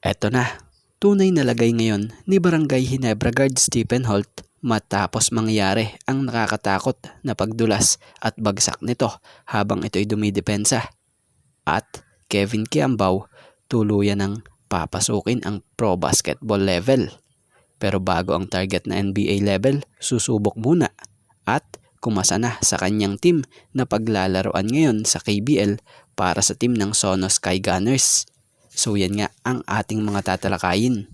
Eto na, tunay na lagay ngayon ni Barangay Ginebra guard Stephen Holt matapos mangyari ang nakakatakot na pagdulas at bagsak nito habang ito'y dumidepensa. At Kevin Kiambao tuluyan ng papasukin ang pro basketball level. Pero bago ang target na NBA level, susubok muna at kumasa na sa kanyang team na paglalaroan ngayon sa KBL para sa team ng Sono Sky Gunners. So yan nga ang ating mga tatalakayin.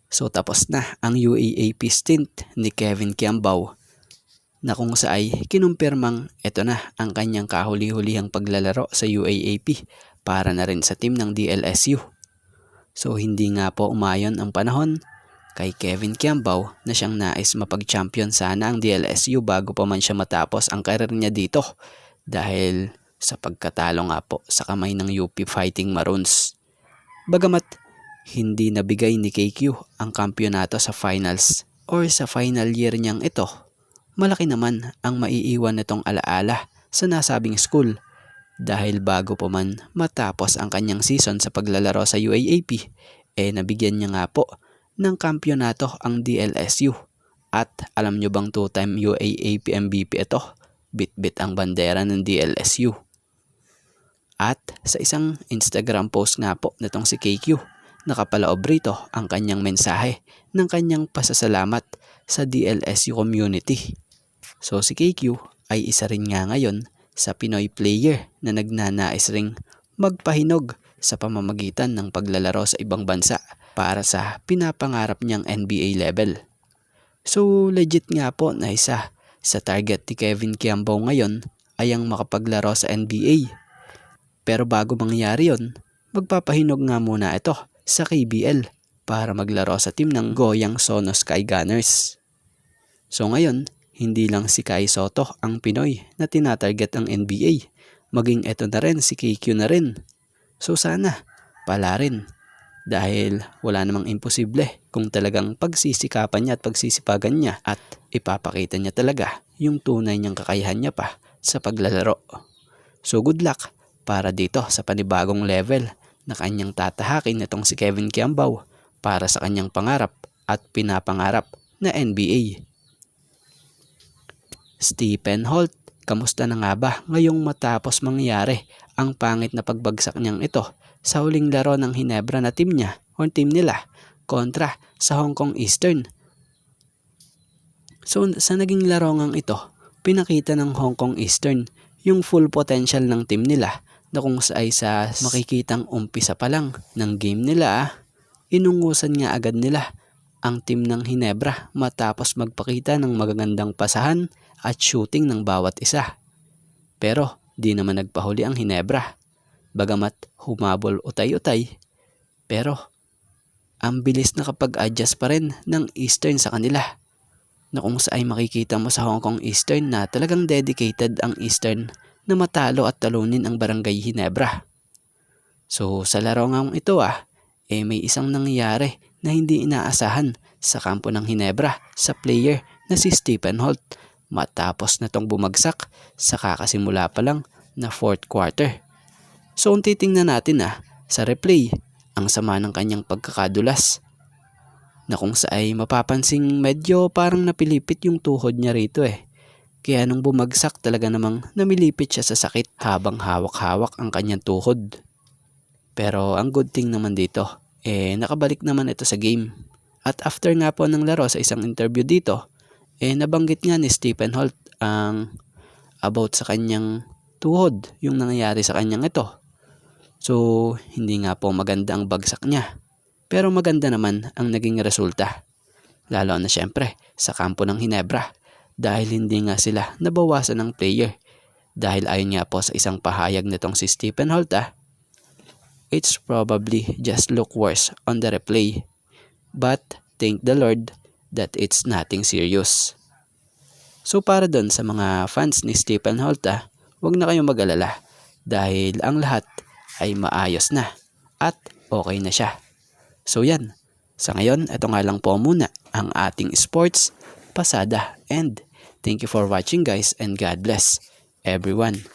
So tapos na ang UAAP stint ni Kevin Kiambao na kung saay kinumpirmang ito na ang kanyang kahuli-hulihang paglalaro sa UAAP para na rin sa team ng DLSU. So hindi nga po umayon ang panahon kay Kevin Kiambao na siyang nais mapag-champion sana ang DLSU bago pa man siya matapos ang karir niya dito dahil sa pagkatalo nga po sa kamay ng UP Fighting Maroons. Bagamat hindi nabigay ni KQ ang kampyonato sa finals or sa final year niyang ito, malaki naman ang maiiwan nitong alaala sa nasabing school dahil bago pa man matapos ang kanyang season sa paglalaro sa UAAP, nabigyan niya nga po ng kampyonato ang DLSU. At alam nyo bang 2-time UAAP MVP ito? Bit-bit ang bandera ng DLSU. At sa isang Instagram post nga po nitong si KQ, nakapalaob rito ang kanyang mensahe ng kanyang pasasalamat sa DLSU community. So si KQ ay isa rin nga ngayon sa Pinoy player na nagnanais ring magpahinog sa pamamagitan ng paglalaro sa ibang bansa para sa pinapangarap niyang NBA level. So legit nga po na isa sa target ni Kevin Kiambao ngayon ay ang makapaglaro sa NBA. Pero bago mangyari yon, magpapahinog nga muna ito sa KBL para maglaro sa team ng Goyang Sono Sky Gunners. So ngayon, hindi lang si Kai Soto ang Pinoy na tinatarget ang NBA, maging ito na rin si KQ na rin. So sana pala rin dahil wala namang imposible kung talagang pagsisikapan niya at pagsisipagan niya at ipapakita niya talaga yung tunay niyang kakayahan niya pa sa paglalaro. So good luck para dito sa panibagong level na kanyang tatahakin itong si Kevin Kiambao para sa kanyang pangarap at pinapangarap na NBA. Stephen Holt, kamusta na nga ba ngayong matapos mangyari ang pangit na pagbagsak niyang ito sa huling laro ng Ginebra na team niya o team nila kontra sa Hong Kong Eastern? So sa naging laro ngang ito, pinakita ng Hong Kong Eastern yung full potential ng team nila na kung sa makikitang umpisa pa lang ng game nila, inungusan nga agad nila ang team ng Ginebra matapos magpakita ng magagandang pasahan at shooting ng bawat isa. Pero di naman nagpahuli ang Ginebra. Bagamat humabol utay-utay, pero ang bilis na kapag-adjust pa rin ng Eastern sa kanila. Na kung sa makikita mo sa Hong Kong Eastern na talagang dedicated ang Eastern na matalo at talunin ang Barangay Ginebra. So sa laro nga ito may isang nangyari na hindi inaasahan sa kampo ng Ginebra sa player na si Stephen Holt matapos na tong bumagsak sa kakasimula pa lang na 4th quarter. So kung titingnan natin sa replay ang sama ng kanyang pagkakadulas na kung sa mapapansing medyo parang napilipit yung tuhod niya rito Kaya nung bumagsak talaga namang namilipit siya sa sakit habang hawak-hawak ang kanyang tuhod. Pero ang good thing naman dito, nakabalik naman ito sa game. At after nga po ng laro sa isang interview dito, nabanggit nga ni Stephen Holt ang about sa kanyang tuhod, yung nangyayari sa kanyang ito. So hindi nga po maganda ang bagsak niya. Pero maganda naman ang naging resulta. Lalo na syempre sa kampo ng Ginebra. Dahil hindi nga sila nabawasan ng player. Dahil ayon nga po sa isang pahayag nitong si Stephen Holt it's probably just look worse on the replay. But thank the Lord that it's nothing serious. So para doon sa mga fans ni Stephen Holt huwag na kayong mag-alala. Dahil ang lahat ay maayos na at okay na siya. So yan, sa ngayon ito nga lang po muna ang ating sports pasada and thank you for watching guys and God bless everyone.